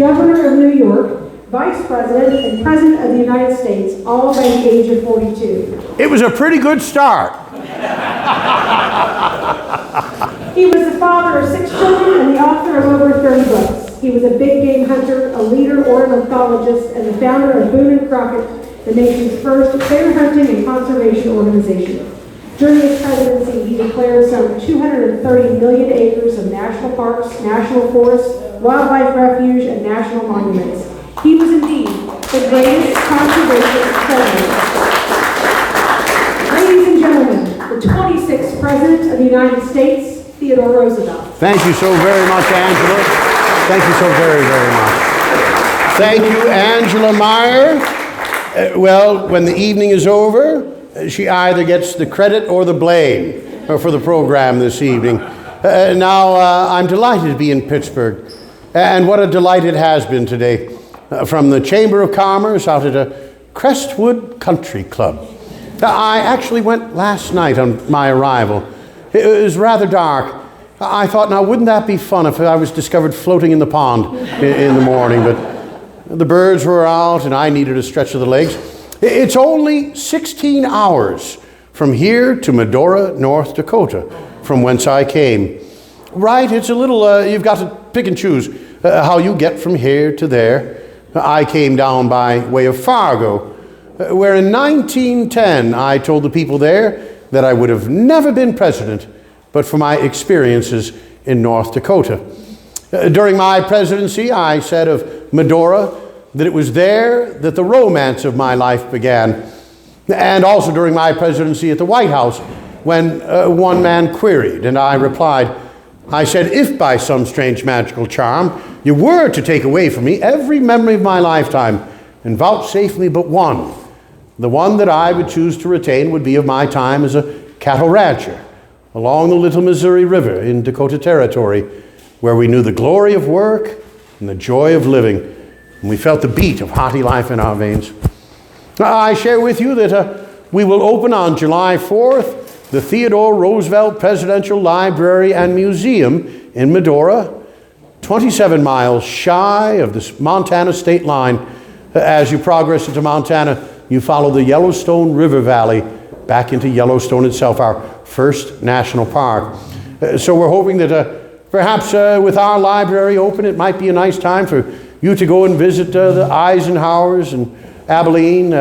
Governor of New York, Vice President, and President of the United States, all by the age of 42. It was a pretty good start. He was the father of 6 children and the author of over 30 books. He was a big game hunter, a leader ornithologist, and the founder of Boone and Crockett, the nation's first bear hunting and conservation organization. During his presidency, he declared some 230 million acres of national parks, national forests, wildlife refuge, and national monuments. He was indeed the greatest conservation president. Ladies and gentlemen, the 26th President of the United States, Theodore Roosevelt. Thank you so very much, Angela. Thank you so very, very much. Thank you, Angela Meyer. Well, when the evening is over, she either gets the credit or the blame for the program this evening. Now, I'm delighted to be in Pittsburgh, and what a delight it has been today. From the Chamber of Commerce out at a Crestwood Country Club. I actually went last night on my arrival. It was rather dark. I thought, now wouldn't that be fun if I was discovered floating in the pond in the morning, but the birds were out and I needed a stretch of the legs. It's only 16 hours from here to Medora, North Dakota, from whence I came. Right, it's a little, you've got to pick and choose how you get from here to there. I came down by way of Fargo, where in 1910 I told the people there that I would have never been president but for my experiences in North Dakota. During my presidency, I said of Medora that it was there that the romance of my life began. And also during my presidency at the White House, when one man queried, and I replied, I said, if by some strange magical charm you were to take away from me every memory of my lifetime and vouchsafe me but one, the one that I would choose to retain would be of my time as a cattle rancher along the Little Missouri River in Dakota Territory, where we knew the glory of work and the joy of living, and we felt the beat of hearty life in our veins. I share with you that we will open on July 4th the Theodore Roosevelt Presidential Library and Museum in Medora, 27 miles shy of the Montana state line. As you progress into Montana, you follow the Yellowstone River Valley back into Yellowstone itself, our first national park. So we're hoping that perhaps with our library open, it might be a nice time for you to go and visit the Eisenhowers and Abilene,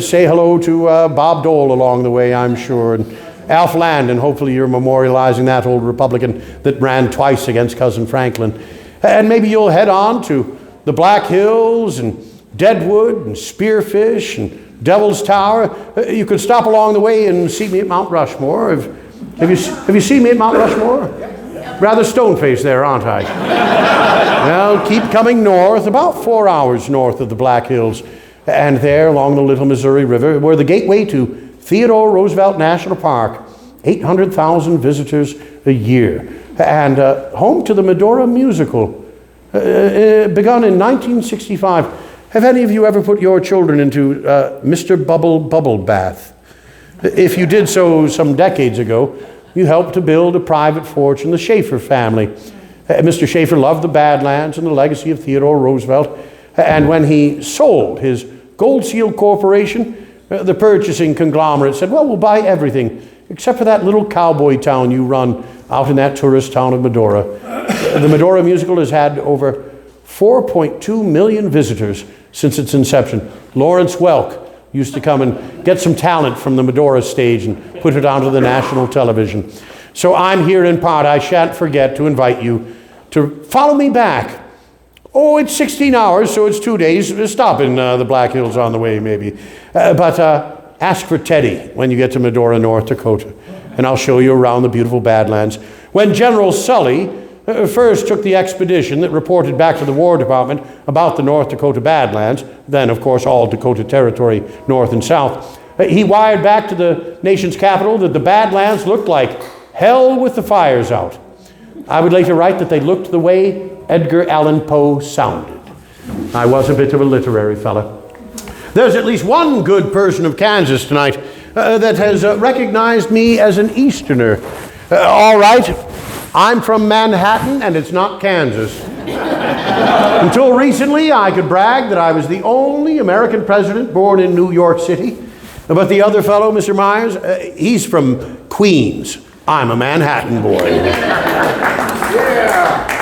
say hello to Bob Dole along the way, I'm sure, and Alf Landon. Hopefully you're memorializing that old Republican that ran twice against Cousin Franklin. And maybe you'll head on to the Black Hills and Deadwood and Spearfish and Devil's Tower. You could stop along the way and see me at Mount Rushmore. Have you seen me at Mount Rushmore? Rather stone-faced there, aren't I? Well, keep coming north, about 4 hours north of the Black Hills, and there along the Little Missouri River, we're the gateway to Theodore Roosevelt National Park, 800,000 visitors a year, and home to the Medora musical, begun in 1965. Have any of you ever put your children into Mr. Bubble Bath? If you did so some decades ago, you helped to build a private fortune, the Schaefer family. Mr. Schaefer loved the Badlands and the legacy of Theodore Roosevelt, and when he sold his Gold Seal Corporation, the purchasing conglomerate said, well, we'll buy everything except for that little cowboy town you run out in that tourist town of Medora. The Medora musical has had over 4.2 million visitors since its inception. Lawrence Welk used to come and get some talent from the Medora stage and put it onto the national television. So I'm here in part, I shan't forget to invite you to follow me back. Oh, it's 16 hours, so it's 2 days. Stop in the Black Hills on the way, maybe. But ask for Teddy when you get to Medora, North Dakota, and I'll show you around the beautiful Badlands. When General Sully first took the expedition that reported back to the War Department about the North Dakota Badlands, then, of course, all Dakota Territory, north and south, he wired back to the nation's capital that the Badlands looked like hell with the fires out. I would later write that they looked the way Edgar Allan Poe sounded. I was a bit of a literary fella. There's at least one good person of Kansas tonight that has recognized me as an Easterner. All right, I'm from Manhattan, and it's not Kansas. Until recently, I could brag that I was the only American president born in New York City. But the other fellow, Mr. Myers, he's from Queens. I'm a Manhattan boy.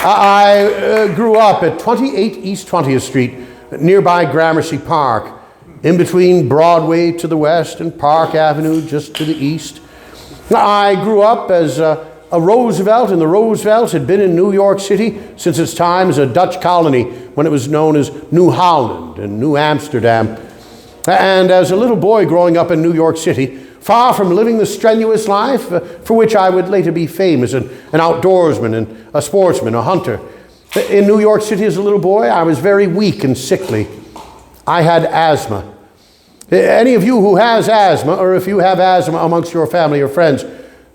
I grew up at 28 East 20th Street, nearby Gramercy Park, in between Broadway to the west and Park Avenue just to the east. I grew up as a Roosevelt, and the Roosevelts had been in New York City since its time as a Dutch colony when it was known as New Holland and New Amsterdam. And as a little boy growing up in New York City, far from living the strenuous life for which I would later be famous, an outdoorsman and a sportsman, a hunter. In New York City as a little boy, I was very weak and sickly. I had asthma. Any of you who has asthma, or if you have asthma amongst your family or friends,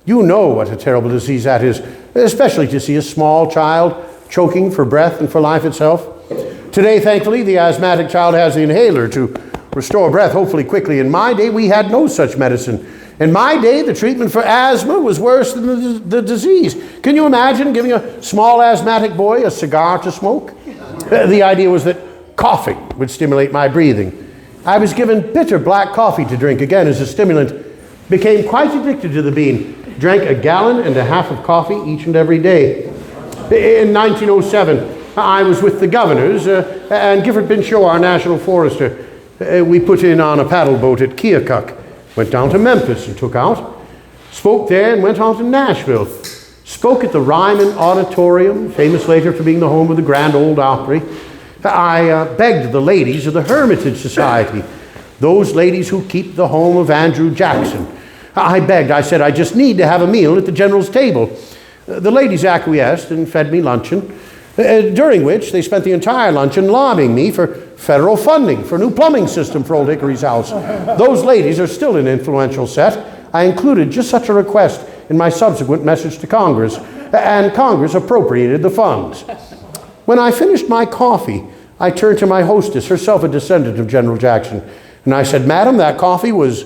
you know what a terrible disease that is, especially to see a small child choking for breath and for life itself. Today, thankfully, the asthmatic child has the inhaler to restore breath, hopefully quickly. In my day, we had no such medicine. In my day, the treatment for asthma was worse than the disease. Can you imagine giving a small asthmatic boy a cigar to smoke? The idea was that coughing would stimulate my breathing. I was given bitter black coffee to drink, again as a stimulant. Became quite addicted to the bean. Drank 1.5 gallons of coffee each and every day. In 1907, I was with the governors and Gifford Pinchot, our national forester. We put in on a paddle boat at Keokuk, went down to Memphis and took out, spoke there and went on to Nashville, spoke at the Ryman Auditorium, famous later for being the home of the Grand Ole Opry. I begged the ladies of the Hermitage Society, those ladies who keep the home of Andrew Jackson. I begged, I said, I just need to have a meal at the general's table. The ladies acquiesced and fed me luncheon, during which they spent the entire luncheon lobbying me for federal funding for a new plumbing system for Old Hickory's house. Those ladies are still an influential set. I included just such a request in my subsequent message to Congress, and Congress appropriated the funds. When I finished my coffee, I turned to my hostess, herself a descendant of General Jackson, and I said, Madam, that coffee was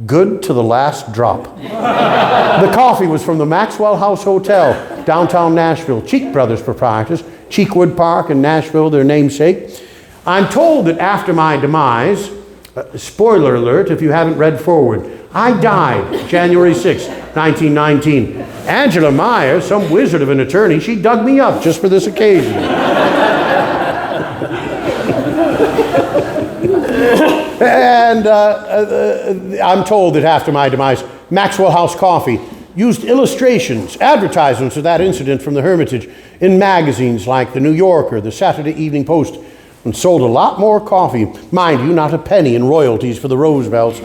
good to the last drop. The coffee was from the Maxwell House Hotel, downtown Nashville, Cheek Brothers proprietors, Cheekwood Park in Nashville, their namesake. I'm told that after my demise, spoiler alert if you haven't read forward, I died January 6, 1919. Angela Meyer, some wizard of an attorney, she dug me up just for this occasion. And I'm told that after my demise, Maxwell House Coffee used illustrations, advertisements of that incident from the Hermitage in magazines like the New Yorker, the Saturday Evening Post, and sold a lot more coffee. Mind you, not a penny in royalties for the Roosevelts.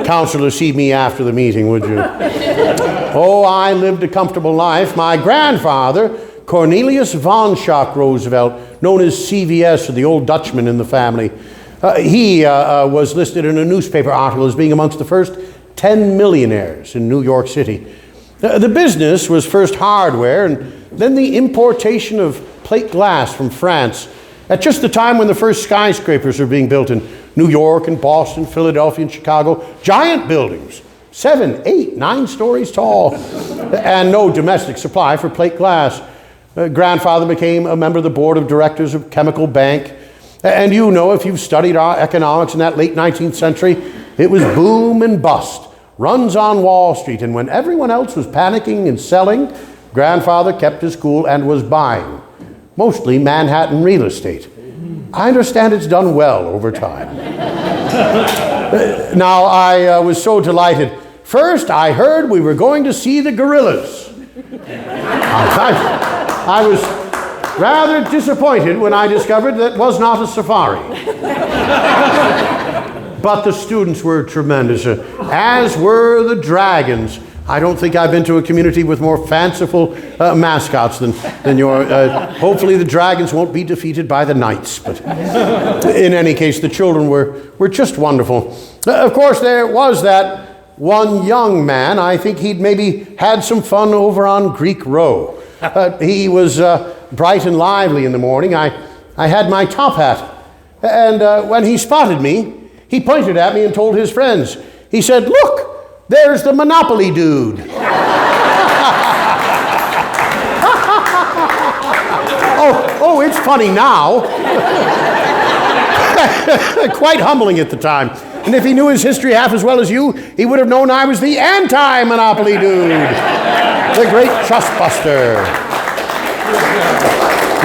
Counselor, see me after the meeting, would you? Oh, I lived a comfortable life. My grandfather, Cornelius von Schack Roosevelt, known as CVS, or the old Dutchman in the family, he was listed in a newspaper article as being amongst the first 10 millionaires in New York City. The business was first hardware and then the importation of plate glass from France at just the time when the first skyscrapers were being built in New York and Boston, Philadelphia and Chicago. Giant buildings, 7, 8, 9 stories tall, and no domestic supply for plate glass. Grandfather became a member of the board of directors of Chemical Bank. And you know, if you've studied our economics in that late 19th century, it was boom and bust, runs on Wall Street. And when everyone else was panicking and selling, grandfather kept his cool and was buying, mostly Manhattan real estate. I understand it's done well over time. Now, I was so delighted. First, I heard we were going to see the gorillas. I was rather disappointed when I discovered that was not a safari. But the students were tremendous, as were the dragons. I don't think I've been to a community with more fanciful mascots than your... hopefully the dragons won't be defeated by the knights. But in any case, the children were just wonderful. Of course, there was that one young man. I think he'd maybe had some fun over on Greek Row. He was bright and lively in the morning. I had my top hat. And when he spotted me, he pointed at me and told his friends. He said, "Look, there's the Monopoly dude." Oh, it's funny now. Quite humbling at the time. And if he knew his history half as well as you, he would have known I was the anti-monopoly dude. The great trustbuster.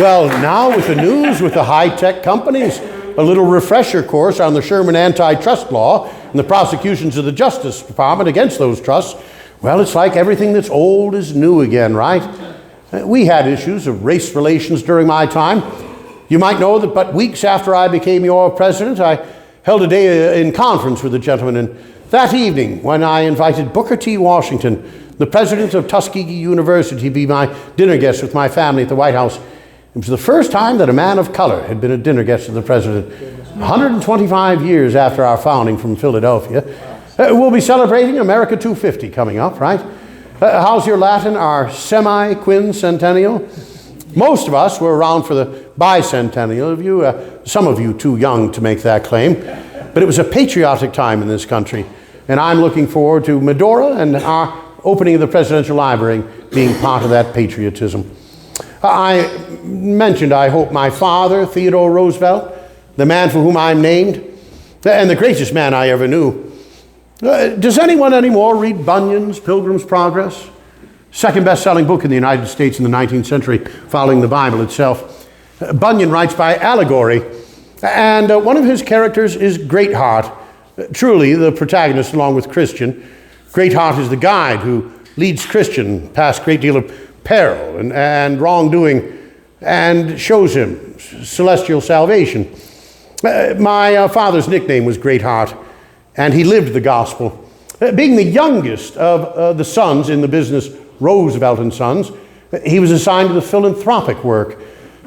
Well, now with the news, with the high-tech companies, a little refresher course on the Sherman antitrust law and the prosecutions of the Justice Department against those trusts, well, it's like everything that's old is new again, right? We had issues of race relations during my time. You might know that but weeks after I became your president, I held a day in conference with a gentleman, and that evening when I invited Booker T. Washington, the president of Tuskegee University, to be my dinner guest with my family at the White House, it was the first time that a man of color had been a dinner guest of the president. 125 years after our founding from Philadelphia. We'll be celebrating America 250 coming up, right? How's your Latin, our semi-quincentennial? Most of us were around for the bicentennial of you, some of you too young to make that claim. But it was a patriotic time in this country. And I'm looking forward to Medora and our opening of the Presidential Library being part of that patriotism. I mentioned, I hope, my father, Theodore Roosevelt, the man for whom I'm named, and the greatest man I ever knew. Does anyone anymore read Bunyan's Pilgrim's Progress? Second best-selling book in the United States in the 19th century, following the Bible itself. Bunyan writes by allegory, and one of his characters is Greatheart, truly the protagonist along with Christian. Greatheart is the guide who leads Christian past a great deal of peril and wrongdoing and shows him celestial salvation. My father's nickname was Greatheart, and he lived the gospel. Being the youngest of the sons in the business Roosevelt and Sons, he was assigned to the philanthropic work.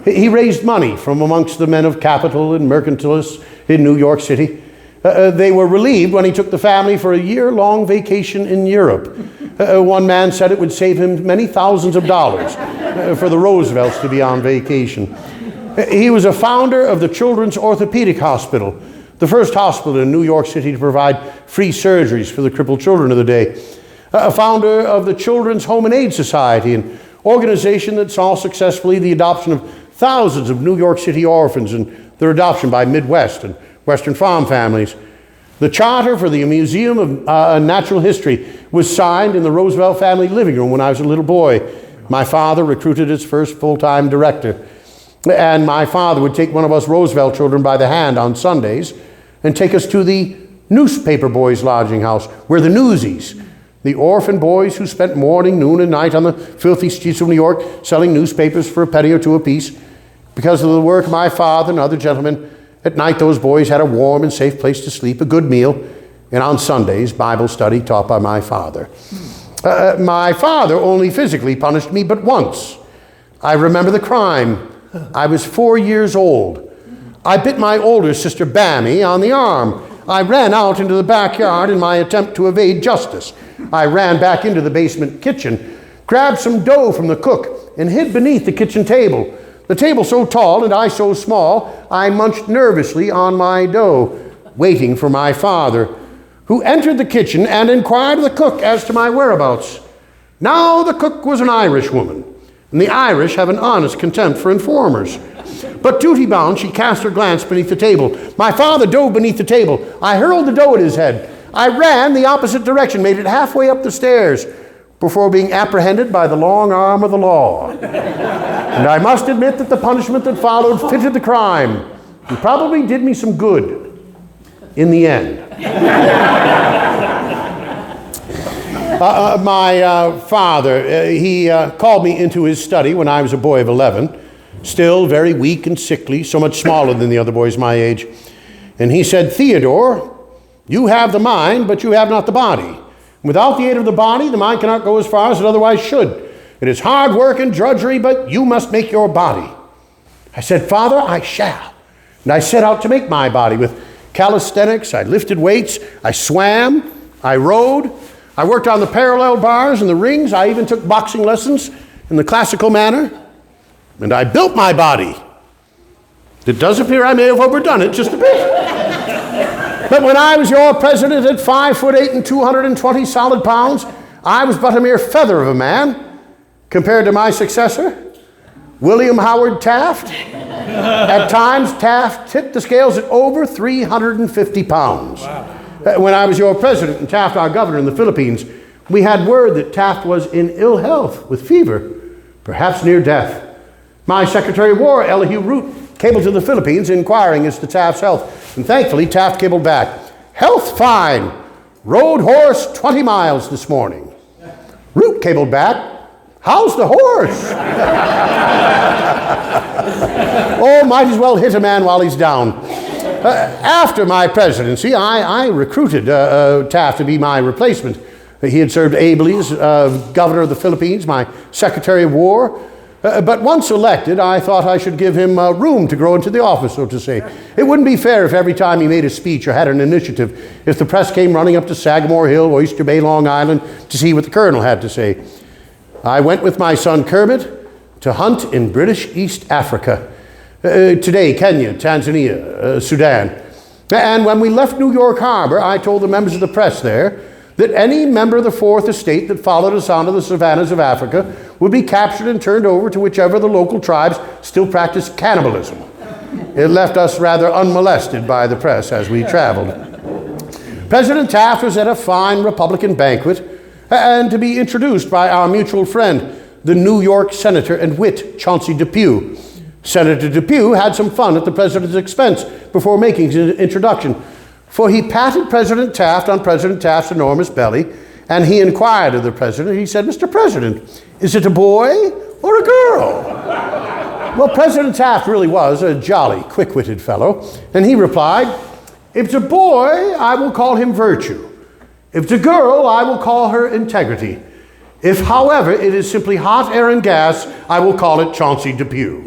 He raised money from amongst the men of capital and mercantilists in New York City. They were relieved when he took the family for a year-long vacation in Europe. One man said it would save him many thousands of dollars for the Roosevelts to be on vacation. He was a founder of the Children's Orthopedic Hospital, the first hospital in New York City to provide free surgeries for the crippled children of the day. A founder of the Children's Home and Aid Society, an organization that saw successfully the adoption of thousands of New York City orphans and their adoption by Midwest and Western farm families. The charter for the Museum of Natural History was signed in the Roosevelt family living room when I was a little boy. My father recruited its first full-time director. And my father would take one of us Roosevelt children by the hand on Sundays and take us to the newspaper boys' lodging house, where the newsies, the orphan boys who spent morning, noon, and night on the filthy streets of New York selling newspapers for a penny or two apiece. Because of the work of my father and other gentlemen, at night those boys had a warm and safe place to sleep, a good meal, and on Sundays, Bible study taught by my father. My father only physically punished me but once. I remember the crime. I was 4 years old. I bit my older sister Bammy on the arm. I ran out into the backyard in my attempt to evade justice. I ran back into the basement kitchen, grabbed some dough from the cook, and hid beneath the kitchen table. The table so tall and I so small, I munched nervously on my dough, waiting for my father, who entered the kitchen and inquired of the cook as to my whereabouts. Now the cook was an Irish woman, and the Irish have an honest contempt for informers. But duty-bound, she cast her glance beneath the table. My father dove beneath the table. I hurled the dough at his head. I ran the opposite direction, made it halfway up the stairs, before being apprehended by the long arm of the law. And I must admit that the punishment that followed fitted the crime, and probably did me some good in the end. My father, he called me into his study when I was a boy of 11, still very weak and sickly, so much smaller than the other boys my age. And he said, "Theodore, you have the mind, but you have not the body. Without the aid of the body, the mind cannot go as far as it otherwise should. It is hard work and drudgery, but you must make your body." I said, "Father, I shall." And I set out to make my body with calisthenics. I lifted weights. I swam. I rowed. I worked on the parallel bars and the rings. I even took boxing lessons in the classical manner. And I built my body. It does appear I may have overdone it just a bit. But when I was your president at 5'8" and 220 solid pounds, I was but a mere feather of a man compared to my successor. William Howard Taft. At times, Taft tipped the scales at over 350 pounds. Wow. When I was your president and Taft our governor in the Philippines, we had word that Taft was in ill health with fever, perhaps near death. My Secretary of War, Elihu Root, cabled to the Philippines inquiring as to Taft's health. And thankfully, Taft cabled back, "Health fine. Rode horse 20 miles this morning." Root cabled back, "How's the horse?" Oh, might as well hit a man while he's down. After my presidency, I recruited Taft to be my replacement. He had served ably as governor of the Philippines, my Secretary of War. But once elected, I thought I should give him room to grow into the office, so to say. It wouldn't be fair if every time he made a speech or had an initiative, if the press came running up to Sagamore Hill, Oyster Bay, Long Island, to see what the colonel had to say. I went with my son Kermit to hunt in British East Africa. Today, Kenya, Tanzania, Sudan. And when we left New York Harbor, I told the members of the press there that any member of the Fourth Estate that followed us onto the savannas of Africa would be captured and turned over to whichever of the local tribes still practiced cannibalism. It left us rather unmolested by the press as we traveled. President Taft was at a fine Republican banquet and to be introduced by our mutual friend, the New York senator and wit, Chauncey Depew. Senator Depew had some fun at the president's expense before making his introduction, for he patted President Taft on President Taft's enormous belly, and he inquired of the president, he said, "Mr. President, is it a boy or a girl?" Well, President Taft really was a jolly, quick-witted fellow, and he replied, "If it's a boy, I will call him virtue. If it's a girl, I will call her integrity. If, however, it is simply hot air and gas, I will call it Chauncey Depew."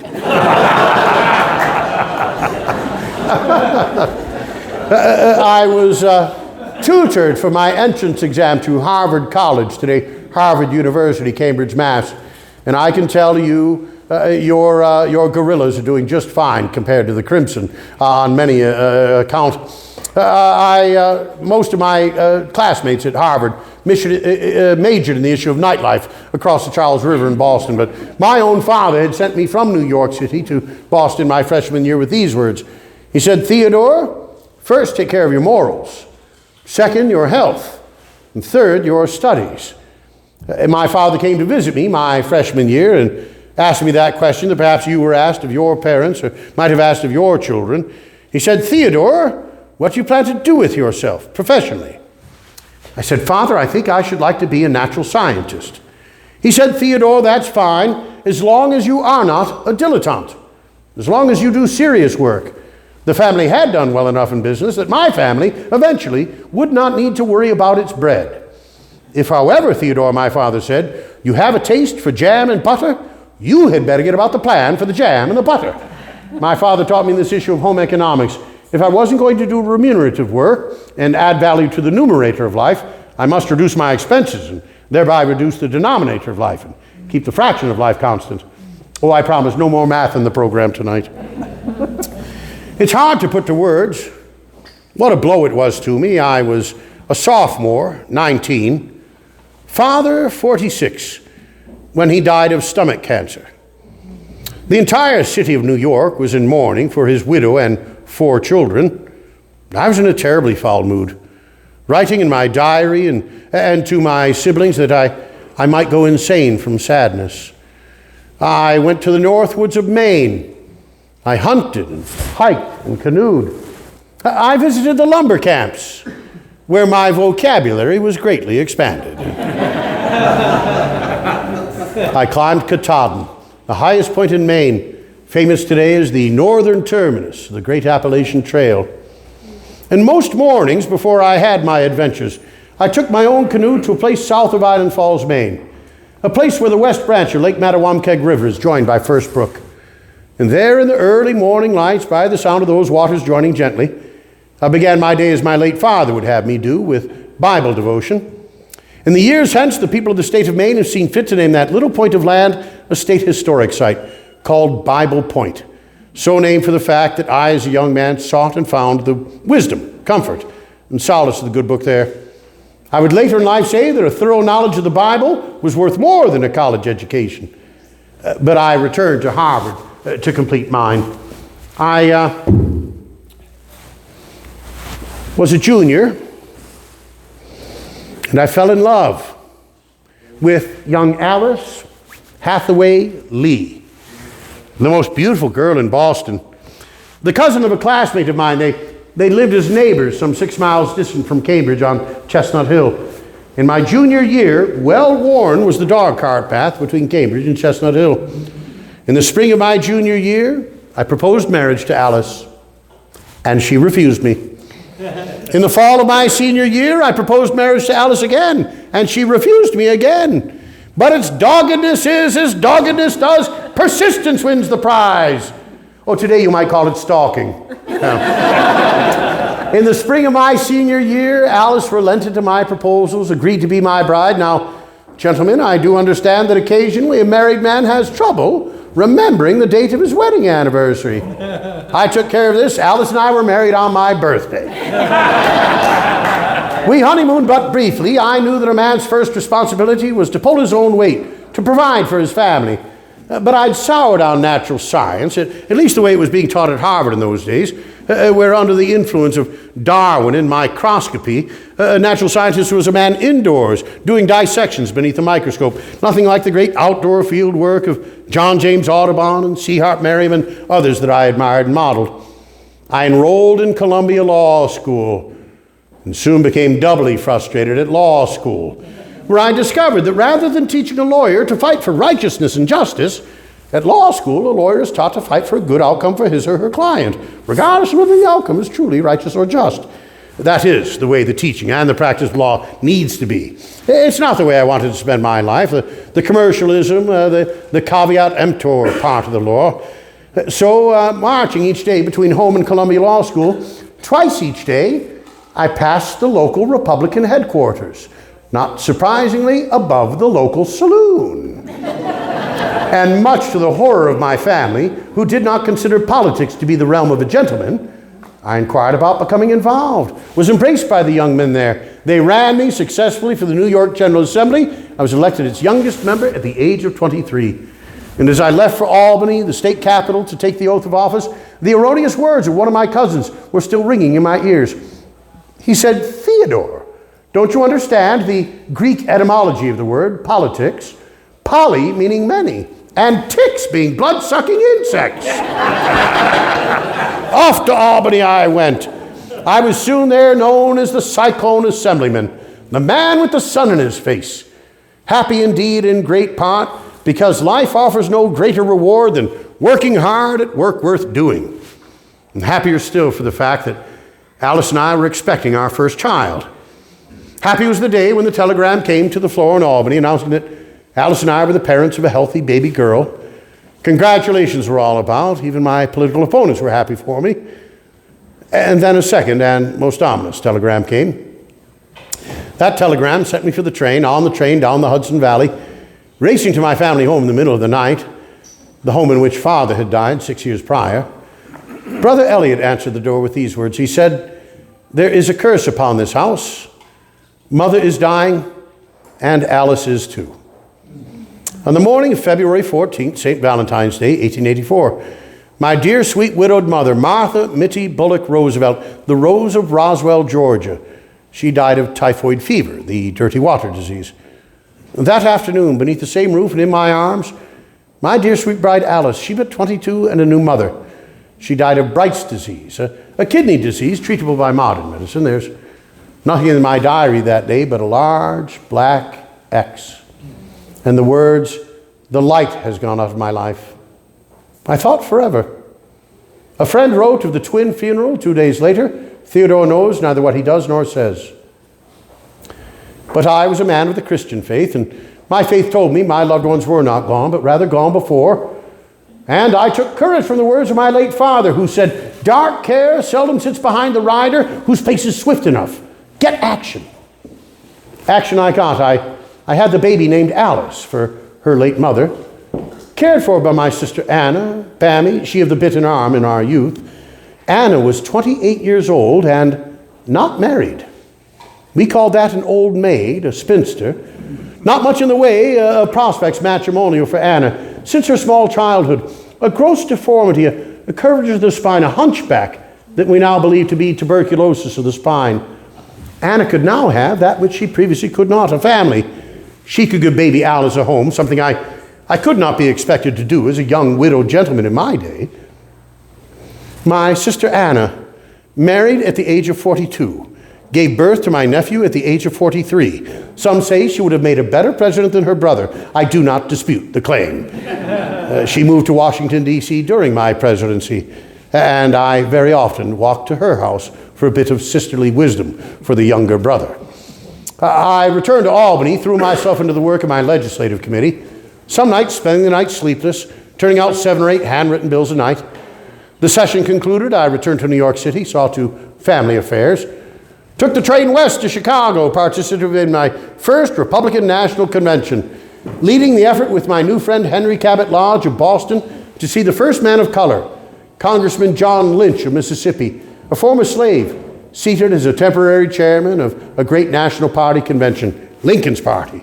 I was tutored for my entrance exam to Harvard College, today Harvard University, Cambridge, Mass. And I can tell you, your gorillas are doing just fine compared to the Crimson on many account. Most of my classmates at Harvard majored in the issue of nightlife across the Charles River in Boston. But my own father had sent me from New York City to Boston my freshman year with these words. He said, "Theodore, first take care of your morals. Second, your health. And third, your studies." And my father came to visit me my freshman year and asked me that question that perhaps you were asked of your parents or might have asked of your children. He said, "Theodore, what do you plan to do with yourself professionally?" I said, "Father, I think I should like to be a natural scientist." He said, "Theodore, that's fine as long as you are not a dilettante, as long as you do serious work. The family had done well enough in business that my family eventually would not need to worry about its bread. If, however, Theodore," my father said, "you have a taste for jam and butter, you had better get about the plan for the jam and the butter." My father taught me this issue of home economics. If I wasn't going to do remunerative work and add value to the numerator of life, I must reduce my expenses and thereby reduce the denominator of life and keep the fraction of life constant. Oh, I promise no more math in the program tonight. It's hard to put to words what a blow it was to me. I was a sophomore, 19, father, 46, when he died of stomach cancer. The entire city of New York was in mourning for his widow and 4 children. I was in a terribly foul mood, writing in my diary and to my siblings that I might go insane from sadness. I went to the north woods of Maine. I hunted and hiked and canoed. I visited the lumber camps, where my vocabulary was greatly expanded. I climbed Katahdin, the highest point in Maine, famous today as the northern terminus of the Great Appalachian Trail. And most mornings before I had my adventures, I took my own canoe to a place south of Island Falls, Maine, a place where the west branch of Lake Mattawamkeag River is joined by First Brook. And there in the early morning lights, by the sound of those waters joining gently, I began my day as my late father would have me do, with Bible devotion. In the years hence, the people of the state of Maine have seen fit to name that little point of land a state historic site called Bible Point, so named for the fact that I, as a young man, sought and found the wisdom, comfort, and solace of the good book there. I would later in life say that a thorough knowledge of the Bible was worth more than a college education. but I returned to Harvard to complete mine. I was a junior, and I fell in love with young Alice Hathaway Lee, the most beautiful girl in Boston. The cousin of a classmate of mine, they lived as neighbors some 6 miles distant from Cambridge on Chestnut Hill. In my junior year, well-worn was the dog cart path between Cambridge and Chestnut Hill. In the spring of my junior year, I proposed marriage to Alice, and she refused me. In the fall of my senior year, I proposed marriage to Alice again, and she refused me again. But its doggedness is as doggedness does. Persistence wins the prize. Oh, today you might call it stalking. In the spring of my senior year, Alice relented to my proposals, agreed to be my bride. Now, gentlemen, I do understand that occasionally a married man has trouble remembering the date of his wedding anniversary. I took care of this. Alice and I were married on my birthday. We honeymooned but briefly. I knew that a man's first responsibility was to pull his own weight, to provide for his family. But I'd soured on natural science, at least the way it was being taught at Harvard in those days, where under the influence of Darwin and microscopy, a natural scientist was a man indoors doing dissections beneath a microscope. Nothing like the great outdoor field work of John James Audubon and C. Hart Merriam and others that I admired and modeled. I enrolled in Columbia Law School and soon became doubly frustrated at law school, where I discovered that rather than teaching a lawyer to fight for righteousness and justice, at law school, a lawyer is taught to fight for a good outcome for his or her client, regardless of whether the outcome is truly righteous or just. That is the way the teaching and the practice of law needs to be. It's not the way I wanted to spend my life, the commercialism, the caveat emptor part of the law. So marching each day between home and Columbia Law School, twice each day, I passed the local Republican headquarters, not surprisingly above the local saloon. And much to the horror of my family, who did not consider politics to be the realm of a gentleman, I inquired about becoming involved, was embraced by the young men there. They ran me successfully for the New York General Assembly. I was elected its youngest member at the age of 23. And as I left for Albany, the state capital, to take the oath of office, the erroneous words of one of my cousins were still ringing in my ears. He said, "Theodore, don't you understand the Greek etymology of the word politics? Poly meaning many, and ticks being blood-sucking insects." Off to Albany I went. I was soon there known as the Cyclone Assemblyman, the man with the sun in his face. Happy indeed in great part, because life offers no greater reward than working hard at work worth doing. And happier still for the fact that Alice and I were expecting our first child. Happy was the day when the telegram came to the floor in Albany announcing that Alice and I were the parents of a healthy baby girl. Congratulations were all about. Even my political opponents were happy for me. And then a second and most ominous telegram came. That telegram sent me for the train, on the train down the Hudson Valley, racing to my family home in the middle of the night, the home in which Father had died 6 years prior. Brother Elliot answered the door with these words. He said, "There is a curse upon this house. Mother is dying, and Alice is too." On the morning of February 14th, St. Valentine's Day, 1884, my dear sweet widowed mother, Martha Mitty Bullock Roosevelt, the Rose of Roswell, Georgia, she died of typhoid fever, the dirty water disease. That afternoon, beneath the same roof and in my arms, my dear sweet bride Alice, she but 22 and a new mother. She died of Bright's disease, a kidney disease treatable by modern medicine. There's nothing in my diary that day but a large black X. And the words, "The light has gone out of my life." I thought forever. A friend wrote of the twin funeral 2 days later, "Theodore knows neither what he does nor says." But I was a man with a Christian faith, and my faith told me my loved ones were not gone, but rather gone before. And I took courage from the words of my late father, who said, "Dark care seldom sits behind the rider whose pace is swift enough. Get action." Action I got. I had the baby named Alice for her late mother, cared for by my sister Anna, Pammy, she of the bitten arm in our youth. Anna was 28 years old and not married. We called that an old maid, a spinster. Not much in the way of prospects matrimonial for Anna, since her small childhood, a gross deformity, a curvature of the spine, a hunchback that we now believe to be tuberculosis of the spine. Anna could now have that which she previously could not, a family. She could give baby Alice a home, something I could not be expected to do as a young widowed gentleman in my day. My sister Anna, married at the age of 42, gave birth to my nephew at the age of 43. Some say she would have made a better president than her brother. I do not dispute the claim. She moved to Washington, D.C. during my presidency, and I very often walked to her house for a bit of sisterly wisdom for the younger brother. I returned to Albany, threw myself into the work of my legislative committee, some nights spending the night sleepless, turning out 7 or 8 handwritten bills a night. The session concluded, I returned to New York City, saw to family affairs, took the train west to Chicago, participated in my first Republican National Convention, leading the effort with my new friend Henry Cabot Lodge of Boston to see the first man of color, Congressman John Lynch of Mississippi, a former slave, seated as a temporary chairman of a great national party convention, Lincoln's Party.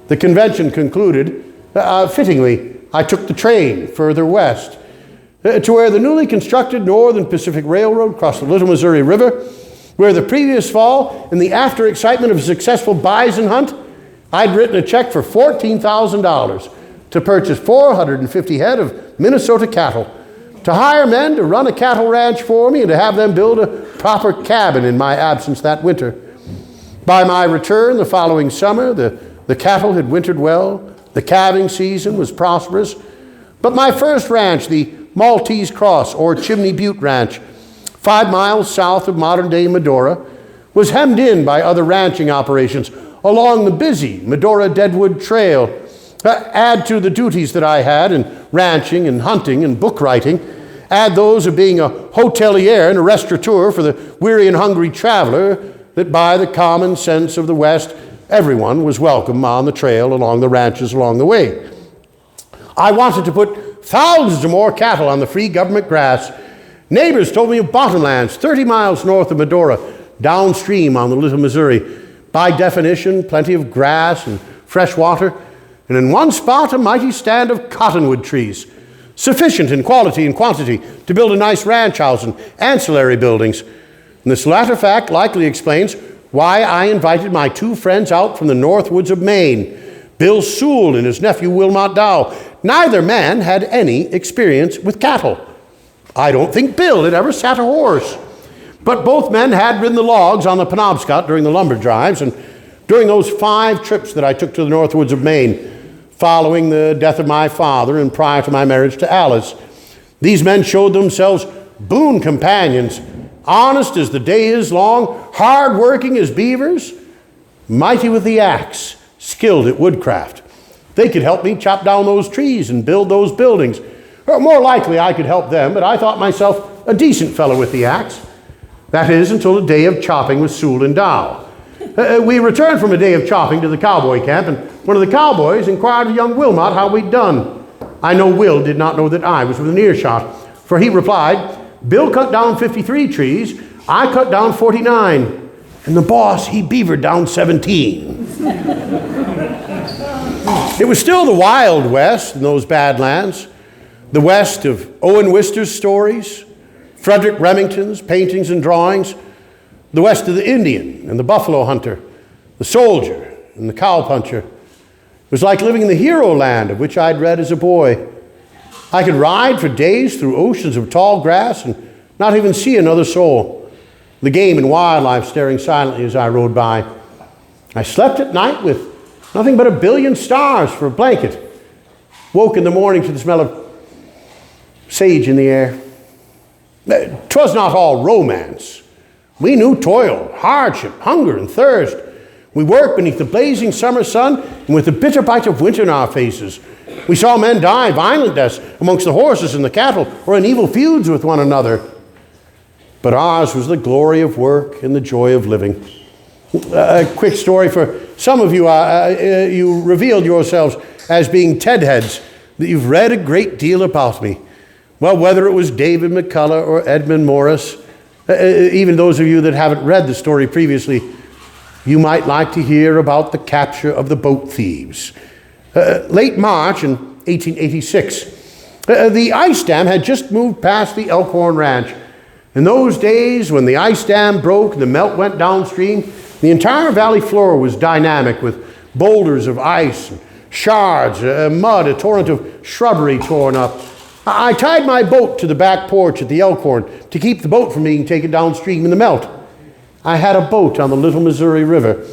The convention concluded, fittingly, I took the train further west to where the newly constructed Northern Pacific Railroad crossed the Little Missouri River, where the previous fall, in the after excitement of a successful bison hunt, I'd written a check for $14,000 to purchase 450 head of Minnesota cattle, to hire men to run a cattle ranch for me and to have them build a proper cabin in my absence that winter. By my return the following summer, the cattle had wintered well, the calving season was prosperous, but my first ranch, the Maltese Cross or Chimney Butte Ranch, 5 miles south of modern-day Medora, was hemmed in by other ranching operations along the busy Medora-Deadwood Trail. Add to the duties that I had in ranching and hunting and book writing, add those of being a hotelier and a restaurateur for the weary and hungry traveler, that by the common sense of the West, everyone was welcome on the trail along the ranches along the way. I wanted to put thousands of more cattle on the free government grass. Neighbors told me of bottomlands 30 miles north of Medora, downstream on the Little Missouri. By definition, plenty of grass and fresh water, and in one spot a mighty stand of cottonwood trees, sufficient in quality and quantity to build a nice ranch house and ancillary buildings. And this latter fact likely explains why I invited my 2 friends out from the north woods of Maine, Bill Sewell and his nephew Wilmot Dow. Neither man had any experience with cattle. I don't think Bill had ever sat a horse, but both men had ridden the logs on the Penobscot during the lumber drives and during those 5 trips that I took to the north woods of Maine, following the death of my father and prior to my marriage to Alice. These men showed themselves boon companions, honest as the day is long, hard-working as beavers, mighty with the axe, skilled at woodcraft. They could help me chop down those trees and build those buildings. Or more likely I could help them, but I thought myself a decent fellow with the axe. That is, until a day of chopping with Sewell and Dow. We returned from a day of chopping to the cowboy camp, and one of the cowboys inquired of young Wilmot how we'd done. I know Will did not know that I was within earshot, for he replied, Bill cut down 53 trees, I cut down 49, and the boss, he beavered down 17. It was still the Wild West in those Badlands, the West of Owen Wister's stories, Frederick Remington's paintings and drawings, the West of the Indian and the buffalo hunter, the soldier and the cowpuncher. It was like living in the hero land of which I'd read as a boy. I could ride for days through oceans of tall grass and not even see another soul, the game and wildlife staring silently as I rode by. I slept at night with nothing but a billion stars for a blanket, woke in the morning to the smell of sage in the air. 'Twas not all romance. We knew toil, hardship, hunger, and thirst. We worked beneath the blazing summer sun and with the bitter bite of winter in our faces. We saw men die violent deaths amongst the horses and the cattle, or in evil feuds with one another. But ours was the glory of work and the joy of living. A quick story for some of you. You revealed yourselves as being Ted-heads, that you've read a great deal about me. Well, whether it was David McCullough or Edmund Morris, even those of you that haven't read the story previously, you might like to hear about the capture of the boat thieves. Late March, and 1886. The ice dam had just moved past the Elkhorn Ranch. In those days, when the ice dam broke and the melt went downstream, the entire valley floor was dynamic with boulders of ice, shards, mud, a torrent of shrubbery torn up. I tied my boat to the back porch at the Elkhorn to keep the boat from being taken downstream in the melt. I had a boat on the Little Missouri River.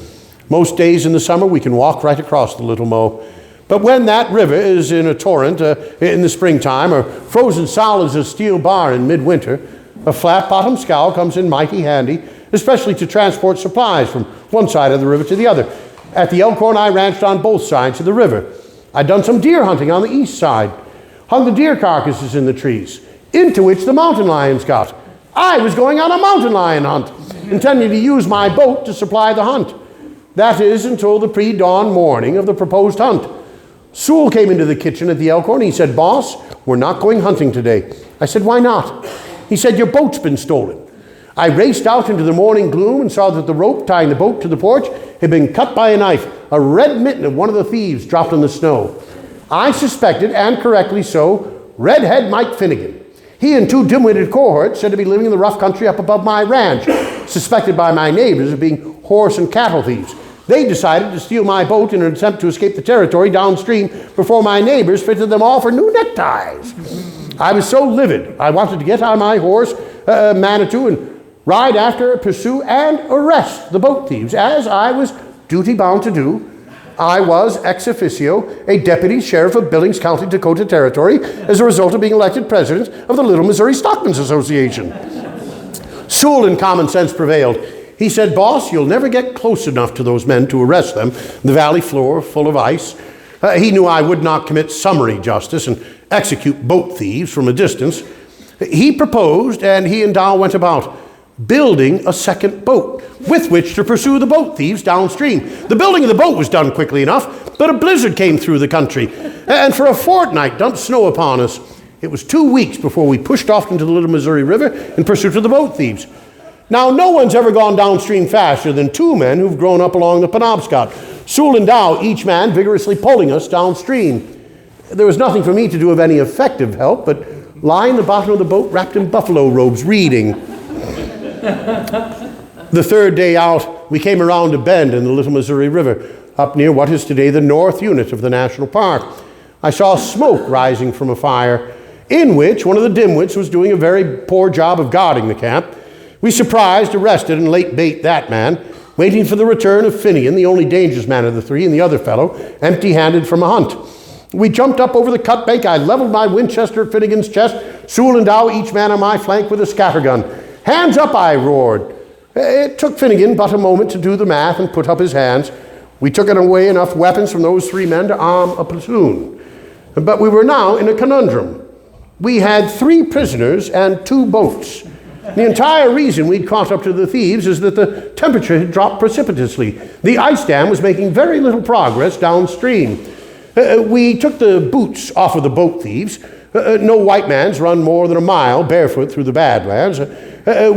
Most days in the summer, we can walk right across the Little Mo. But when that river is in a torrent in the springtime, or frozen solid as a steel bar in midwinter, a flat-bottomed scow comes in mighty handy, especially to transport supplies from one side of the river to the other. At the Elkhorn, I ranched on both sides of the river. I'd done some deer hunting on the east side, hung the deer carcasses in the trees, into which the mountain lions got. I was going on a mountain lion hunt, intending to use my boat to supply the hunt. That is, until the pre-dawn morning of the proposed hunt. Sewell came into the kitchen at the Elkhorn. He said, "Boss, we're not going hunting today." I said, "Why not?" He said, "Your boat's been stolen." I raced out into the morning gloom and saw that the rope tying the boat to the porch had been cut by a knife. A red mitten of one of the thieves dropped in the snow. I suspected, and correctly so, Redhead Mike Finnegan. He and two dim-witted cohorts said to be living in the rough country up above my ranch, suspected by my neighbors of being horse and cattle thieves. They decided to steal my boat in an attempt to escape the territory downstream before my neighbors fitted them all for new neckties. I was so livid, I wanted to get on my horse, Manitou, and ride after, pursue, and arrest the boat thieves, as I was duty-bound to do. I was, ex officio, a deputy sheriff of Billings County, Dakota Territory, as a result of being elected president of the Little Missouri Stockmen's Association. Sewell and common sense prevailed. He said, "Boss, you'll never get close enough to those men to arrest them. The valley floor full of ice." He knew I would not commit summary justice and execute boat thieves from a distance. He proposed, and he and Dow went about building a second boat with which to pursue the boat thieves downstream. The building of the boat was done quickly enough, but a blizzard came through the country and for a fortnight dumped snow upon us. It was 2 weeks before we pushed off into the Little Missouri River in pursuit of the boat thieves. Now, no one's ever gone downstream faster than two men who've grown up along the Penobscot. Sewell and Dow, each man vigorously pulling us downstream. There was nothing for me to do of any effective help but lie in the bottom of the boat wrapped in buffalo robes, reading. The third day out, we came around a bend in the Little Missouri River, up near what is today the north unit of the national park. I saw smoke rising from a fire, in which one of the dimwits was doing a very poor job of guarding the camp. We surprised, arrested, and laid bait that man, waiting for the return of Finnegan, the only dangerous man of the three, and the other fellow, empty-handed from a hunt. We jumped up over the cut bank. I leveled my Winchester at Finnegan's chest, Sewell and Dow, each man on my flank with a scattergun. "Hands up," I roared. It took Finnegan but a moment to do the math and put up his hands. We took away enough weapons from those three men to arm a platoon. But we were now in a conundrum. We had 3 prisoners and 2 boats. The entire reason we'd caught up to the thieves is that the temperature had dropped precipitously. The ice dam was making very little progress downstream. We took the boots off of the boat thieves. No white man's run more than a mile barefoot through the Badlands.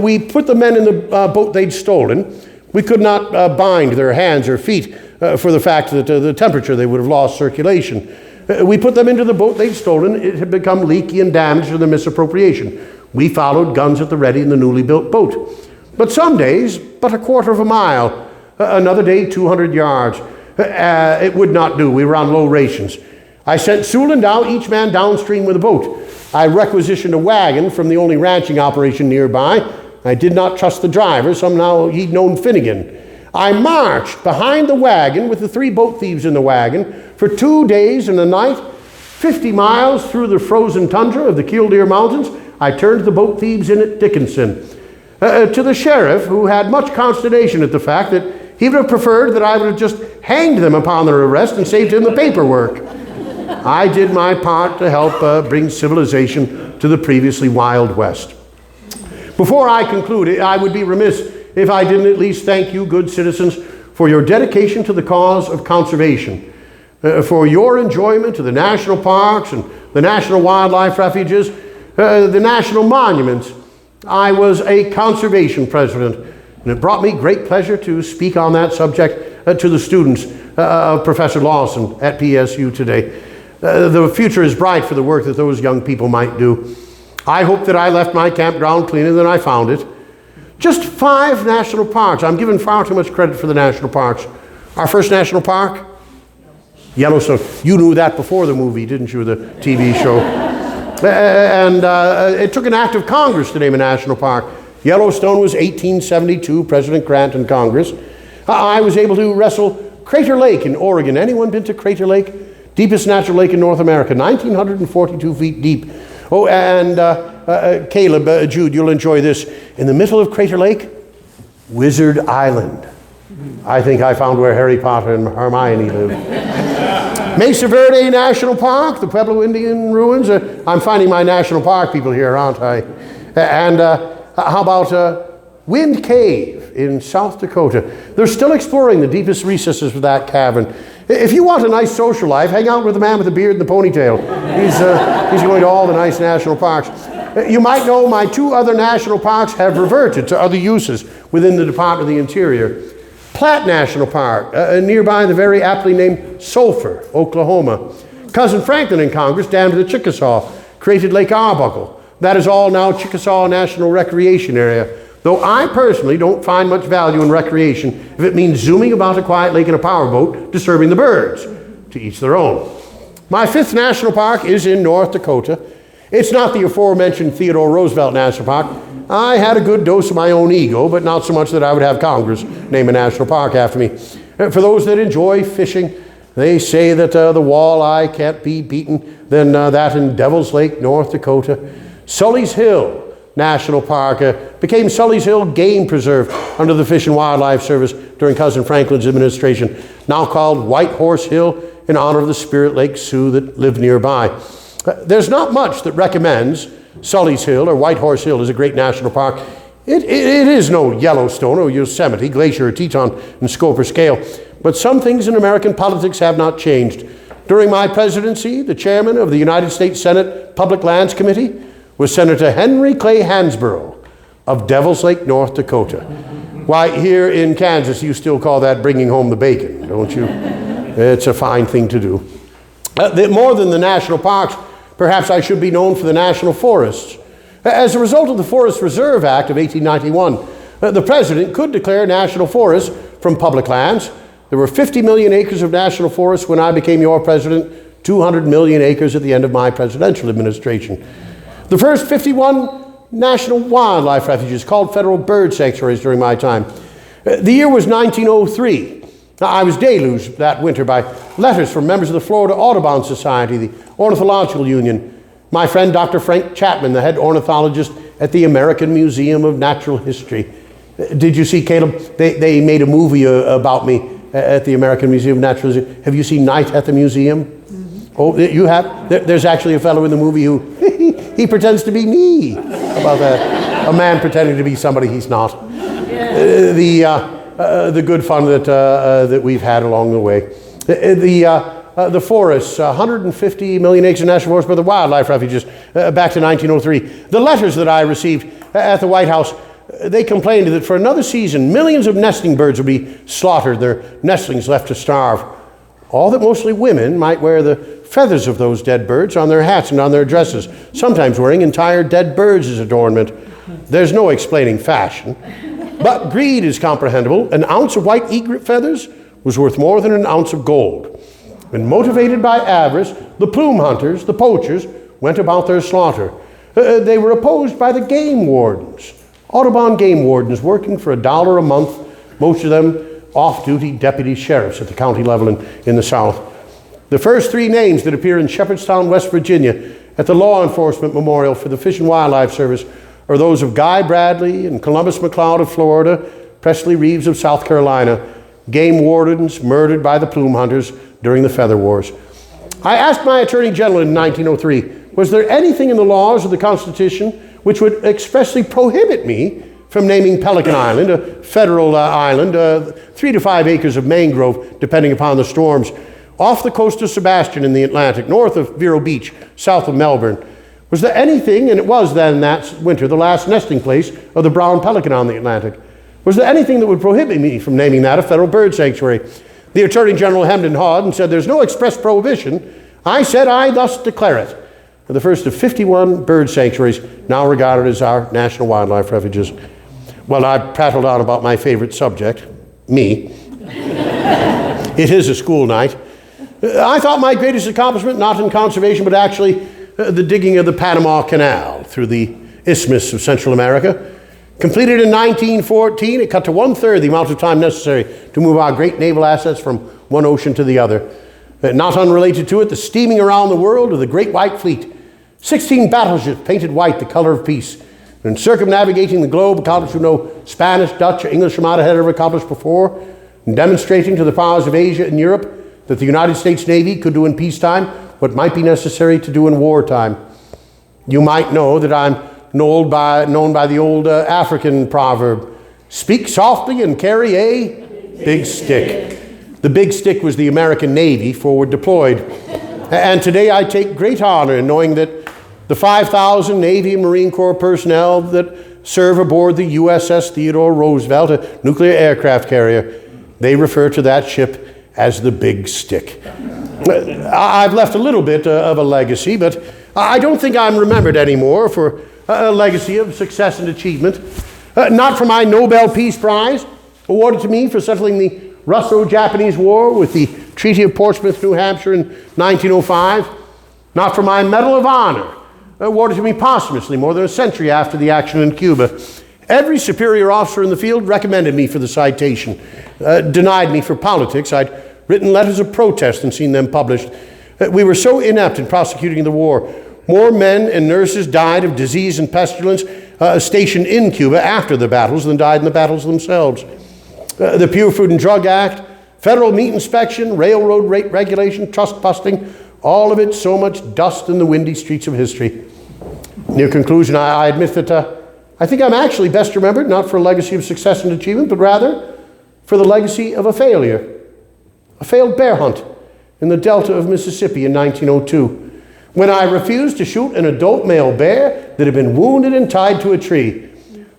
We put the men in the boat they'd stolen. We could not bind their hands or feet for the fact that the temperature they would have lost circulation. We put them into the boat they'd stolen. It had become leaky and damaged from the misappropriation. We followed, guns at the ready, in the newly built boat. But some days, but a quarter of a mile. Another day, 200 yards. It would not do. We were on low rations. I sent Sewell and Dow, each man downstream with a boat. I requisitioned a wagon from the only ranching operation nearby. I did not trust the driver. Somehow he'd known Finnegan. I marched behind the wagon with the 3 boat thieves in the wagon for 2 days and a night, 50 miles through the frozen tundra of the Killdeer Mountains. I turned the boat thieves in at Dickinson. To the sheriff, who had much consternation at the fact that he would have preferred that I would have just hanged them upon their arrest and saved him the paperwork. I did my part to help bring civilization to the previously Wild West. Before I conclude, I would be remiss if I didn't at least thank you, good citizens, for your dedication to the cause of conservation, for your enjoyment of the national parks and the national wildlife refuges, the national monuments. I was a conservation president, and it brought me great pleasure to speak on that subject to the students of Professor Lawson at PSU today. The future is bright for the work that those young people might do. I hope that I left my campground cleaner than I found it. Just 5 national parks. I'm giving far too much credit for the national parks. Our first national park? Yellowstone. You knew that before the movie, didn't you, the TV show? And it took an act of Congress to name a national park. Yellowstone was 1872, President Grant in Congress. I was able to wrestle Crater Lake in Oregon. Anyone been to Crater Lake? Deepest natural lake in North America, 1,942 feet deep. Oh, and Caleb, Jude, you'll enjoy this. In the middle of Crater Lake, Wizard Island. I think I found where Harry Potter and Hermione live. Mesa Verde National Park, the Pueblo Indian ruins. I'm finding my national park people here, aren't I? And how about Wind Cave in South Dakota? They're still exploring the deepest recesses of that cavern. If you want a nice social life, hang out with the man with the beard and the ponytail. He's going to all the nice national parks. You might know my 2 other national parks have reverted to other uses within the Department of the Interior. Platte National Park, nearby the very aptly named Sulphur, Oklahoma. Cousin Franklin in Congress dammed the Chickasaw, created Lake Arbuckle. That is all now Chickasaw National Recreation Area. Though I personally don't find much value in recreation if it means zooming about a quiet lake in a powerboat, disturbing the birds. To each their own. My 5th national park is in North Dakota. It's not the aforementioned Theodore Roosevelt National Park. I had a good dose of my own ego, but not so much that I would have Congress name a national park after me. For those that enjoy fishing, they say that the walleye can't be beaten than that in Devil's Lake, North Dakota. Sully's Hill National Park became Sully's Hill Game Preserve under the Fish and Wildlife Service during Cousin Franklin's administration, now called White Horse Hill in honor of the Spirit Lake Sioux that live nearby. There's not much that recommends Sully's Hill or White Horse Hill as a great national park. It is no Yellowstone or Yosemite, Glacier or Teton in scope or scale, but some things in American politics have not changed. During my presidency, the chairman of the United States Senate Public Lands Committee was Senator Henry Clay Hansborough of Devil's Lake, North Dakota. Why, here in Kansas, you still call that bringing home the bacon, don't you? It's a fine thing to do. More than the national parks, perhaps I should be known for the national forests. As a result of the Forest Reserve Act of 1891, the president could declare national forests from public lands. There were 50 million acres of national forests when I became your president, 200 million acres at the end of my presidential administration. The first 51 national wildlife refuges, called federal bird sanctuaries during my time. The year was 1903. I was deluged that winter by letters from members of the Florida Audubon Society, the Ornithological Union, my friend Dr. Frank Chapman, the head ornithologist at the American Museum of Natural History. Did you see, Caleb? They made a movie about me at the American Museum of Natural History. Have you seen Night at the Museum? Mm-hmm. Oh, you have? There's actually a fellow in the movie who he pretends to be me. How about that? A man pretending to be somebody he's not. The good fun that we've had along the way. The forests, 150 million acres of national forest, but the wildlife refuges, back to 1903. The letters that I received at the White House, they complained that for another season, millions of nesting birds would be slaughtered, their nestlings left to starve. All that mostly women might wear the feathers of those dead birds on their hats and on their dresses, sometimes wearing entire dead birds as adornment. There's no explaining fashion. But greed is comprehensible. An ounce of white egret feathers was worth more than an ounce of gold. And motivated by avarice, the plume hunters, the poachers, went about their slaughter. They were opposed by the game wardens, Audubon game wardens working for $1 a month, most of them off-duty deputy sheriffs at the county level in the South. The first 3 names that appear in Shepherdstown, West Virginia, at the Law Enforcement Memorial for the Fish and Wildlife Service are those of Guy Bradley and Columbus McLeod of Florida, Presley Reeves of South Carolina, game wardens murdered by the plume hunters during the Feather Wars. I asked my Attorney General in 1903, was there anything in the laws of the Constitution which would expressly prohibit me from naming Pelican Island, a federal island, 3 to 5 acres of mangrove, depending upon the storms, off the coast of Sebastian in the Atlantic, north of Vero Beach, south of Melbourne? Was there anything, and it was then that winter, the last nesting place of the brown pelican on the Atlantic, was there anything that would prohibit me from naming that a federal bird sanctuary? The Attorney General hemmed and hawed and said there's no express prohibition. I said I thus declare it, the first of 51 bird sanctuaries now regarded as our national wildlife refuges. Well, I prattled on about my favorite subject, me. It is a school night. I thought my greatest accomplishment, not in conservation, but actually the digging of the Panama Canal through the Isthmus of Central America. Completed in 1914, it cut to 1/3 the amount of time necessary to move our great naval assets from one ocean to the other. Not unrelated to it, the steaming around the world of the Great White Fleet. 16 battleships painted white, the color of peace. And circumnavigating the globe, accomplished what no Spanish, Dutch, or English armada had ever accomplished before, and demonstrating to the powers of Asia and Europe that the United States Navy could do in peacetime what might be necessary to do in wartime. You might know that I'm known by the old African proverb, speak softly and carry a big stick. The big stick was the American Navy forward deployed. And today I take great honor in knowing that the 5,000 Navy and Marine Corps personnel that serve aboard the USS Theodore Roosevelt, a nuclear aircraft carrier, they refer to that ship as the Big Stick. I've left a little bit of a legacy, but I don't think I'm remembered anymore for a legacy of success and achievement. Not for my Nobel Peace Prize, awarded to me for settling the Russo-Japanese War with the Treaty of Portsmouth, New Hampshire in 1905. Not for my Medal of Honor, awarded to me posthumously more than a century after the action in Cuba. Every superior officer in the field recommended me for the citation, denied me for politics. I'd written letters of protest and seen them published. We were so inept in prosecuting the war. More men and nurses died of disease and pestilence stationed in Cuba after the battles than died in the battles themselves. The Pure Food and Drug Act, federal meat inspection, railroad rate regulation, trust busting, all of it so much dust in the windy streets of history. Near conclusion, I admit that I think I'm actually best remembered not for a legacy of success and achievement, but rather for the legacy of a failure. A failed bear hunt in the delta of Mississippi in 1902, when I refused to shoot an adult male bear that had been wounded and tied to a tree.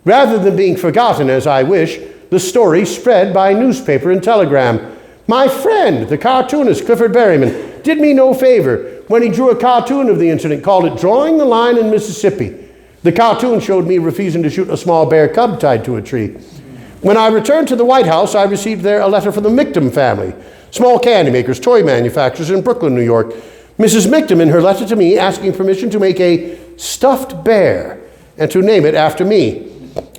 Rather than being forgotten as I wish, the story spread by newspaper and telegram. My friend, the cartoonist Clifford Berryman, did me no favor when he drew a cartoon of the incident, called it Drawing the Line in Mississippi. The cartoon showed me refusing to shoot a small bear cub tied to a tree. When I returned to the White House, I received there a letter from the Mictum family, small candy makers, toy manufacturers in Brooklyn, New York. Mrs. Mictum, in her letter to me, asking permission to make a stuffed bear and to name it after me.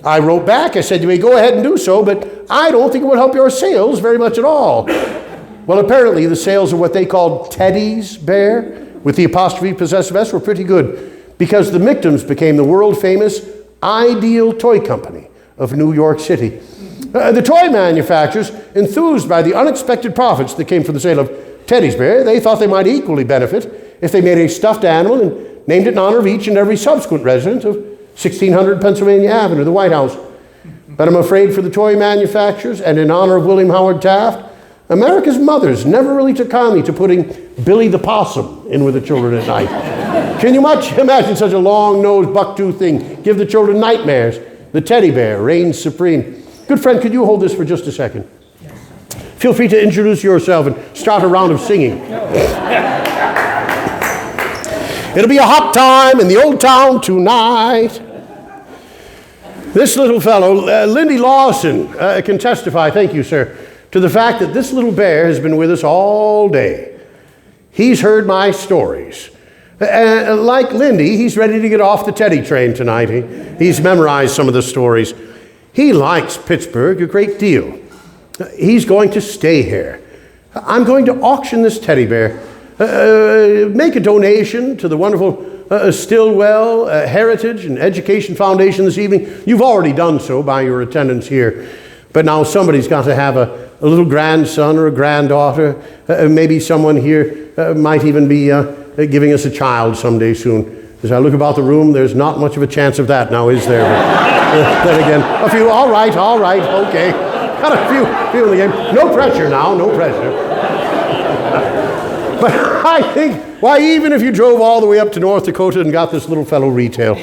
I wrote back, I said, you may go ahead and do so, but I don't think it would help your sales very much at all. Well, apparently the sales of what they called Teddy's bear, with the apostrophe possessive S, were pretty good, because the Mictums became the world-famous Ideal Toy Company of New York City. The toy manufacturers, enthused by the unexpected profits that came from the sale of Teddy's bear, they thought they might equally benefit if they made a stuffed animal and named it in honor of each and every subsequent resident of 1600 Pennsylvania Avenue, the White House. But I'm afraid for the toy manufacturers, and in honor of William Howard Taft, America's mothers never really took kindly to putting Billy the Possum in with the children at night. Can you much imagine such a long-nosed, buck-toothed thing give the children nightmares? The teddy bear reigns supreme. Good friend, could you hold this for just a second? Feel free to introduce yourself and start a round of singing. It'll be a hot time in the old town tonight. This little fellow, Lindy Lawson, can testify, thank you, sir, to the fact that this little bear has been with us all day. He's heard my stories. Like Lindy, he's ready to get off the Teddy train tonight. He's memorized some of the stories. He likes Pittsburgh a great deal. He's going to stay here. I'm going to auction this teddy bear. Make a donation to the wonderful Stilwell Heritage and Education Foundation this evening. You've already done so by your attendance here. But now somebody's got to have a little grandson or a granddaughter. Maybe someone here might even be giving us a child someday soon. As I look about the room, there's not much of a chance of that now, is there? Then again, a few, all right, okay. Got a few in the game. No pressure now, no pressure. But I think, why, even if you drove all the way up to North Dakota and got this little fellow retail,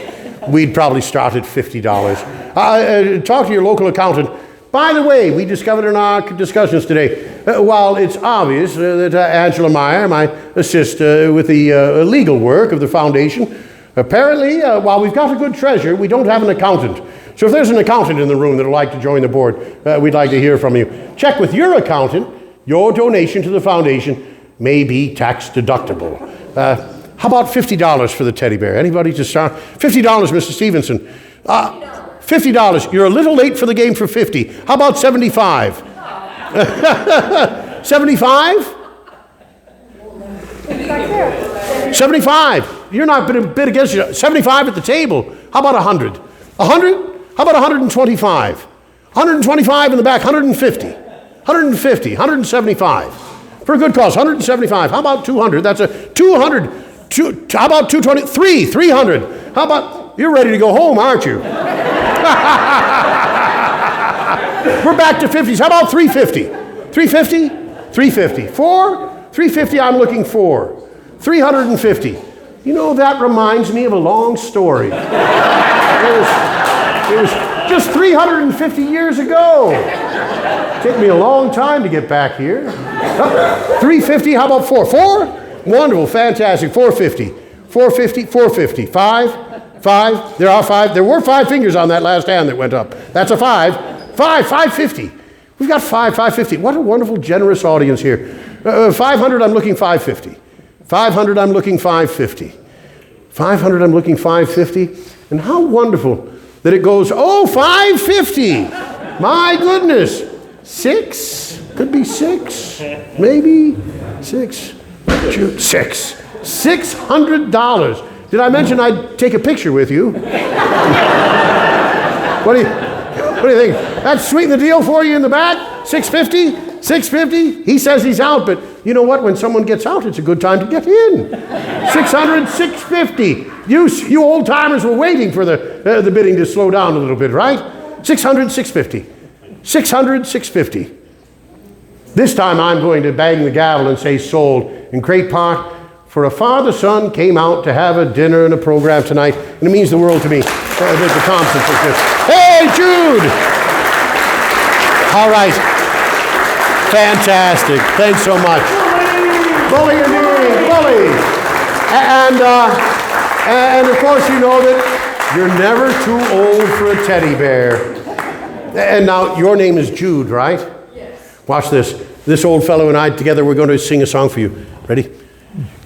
we'd probably start at $50. Talk to your local accountant. By the way, we discovered in our discussions today, while it's obvious that Angela Meyer might assist with the legal work of the foundation, apparently, while we've got a good treasurer, we don't have an accountant. So if there's an accountant in the room that would like to join the board, we'd like to hear from you. Check with your accountant. Your donation to the foundation may be tax deductible. How about $50 for the teddy bear? Anybody to start? $50, Mr. Stevenson. $50. You're a little late for the game for 50. How about 75? 75? 75. You're not a bit against you. 75 at the table. How about 100? 100? How about 125? 125 in the back. 150. 150. 175. For a good cause. 175. How about 200? That's a 200. How about 220? 300. How about, you're ready to go home, aren't you? We're back to 50s. How about 350? 350? 350. 350 I'm looking for. 350. You know, that reminds me of a long story. It was just 350 years ago. Took me a long time to get back here. 350, how about 4? 4? Wonderful, fantastic. 450. 450, 450. 5. There are 5. There were 5 fingers on that last hand that went up. That's a 5. 550. We've got 550. What a wonderful, generous audience here. 500, I'm looking 550. 500, I'm looking 550. 500, I'm looking 550. And how wonderful that it goes, oh, 550. My goodness. 6? Could be 6. Maybe 6. 6. $600. Did I mention I'd take a picture with you? What do you think? That's sweeten the deal for you in the back? 650? 650? He says he's out, but you know what? When someone gets out, it's a good time to get in. 600, 650. You old timers were waiting for the bidding to slow down a little bit, right? 600, 650. 600, 650. This time I'm going to bang the gavel and say sold. In great part, for a father-son came out to have a dinner and a program tonight, and it means the world to me. The Thompson for this. Hey, Jude! All right. Fantastic. Thanks so much. Bully indeed. Bully. And of course you know that you're never too old for a teddy bear. And now your name is Jude, right? Yes. Watch this. This old fellow and I together, we're going to sing a song for you. Ready?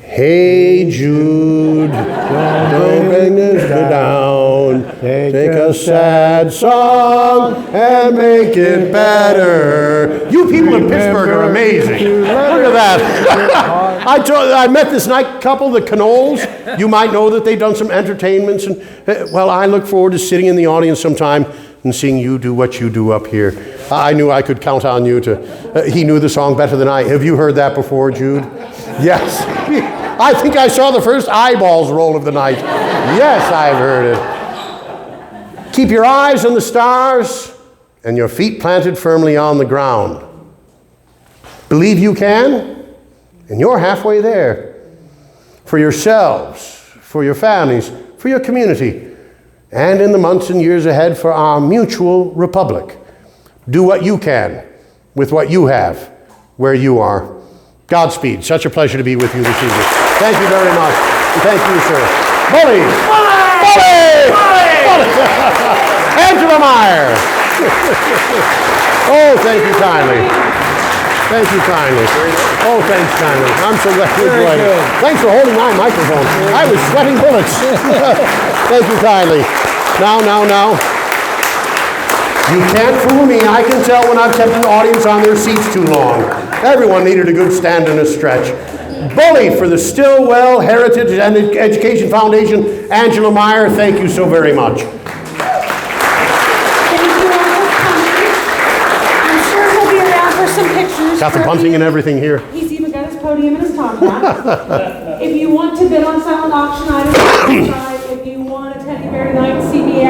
Hey Jude, don't bring this down. Take a sad song and make it better. You people in Pittsburgh are amazing. Look at that. I met this nice couple, the Knoll's. You might know that they've done some entertainments. And well, I look forward to sitting in the audience sometime and seeing you do what you do up here. I knew I could count on you to, he knew the song better than I. Have you heard that before, Jude? Yes. I think I saw the first eyeballs roll of the night. Yes, I've heard it. Keep your eyes on the stars and your feet planted firmly on the ground. Believe you can, and you're halfway there. For yourselves, for your families, for your community, and in the months and years ahead for our mutual republic. Do what you can with what you have where you are. Godspeed. Such a pleasure to be with you this evening. Thank you very much. And thank you, sir. Bully! Bully! Bully! Angela Meyer! Oh, thank you kindly. Thank you kindly. Oh, thanks kindly. I'm so glad you enjoyed it. Thanks for holding my microphone. I was sweating bullets. Thank you kindly. Now. You can't fool me. I can tell when I've kept an audience on their seats too long. Everyone needed a good stand and a stretch. Bully for the Stilwell Heritage and Education Foundation, Angela Meyer, thank you so very much. Thank you all for coming. I'm sure he'll be around for some pictures. Got the bunting and everything here. He's even got his podium and his top hat. If you want to bid on silent auction items, if you want a teddy bear tonight, see me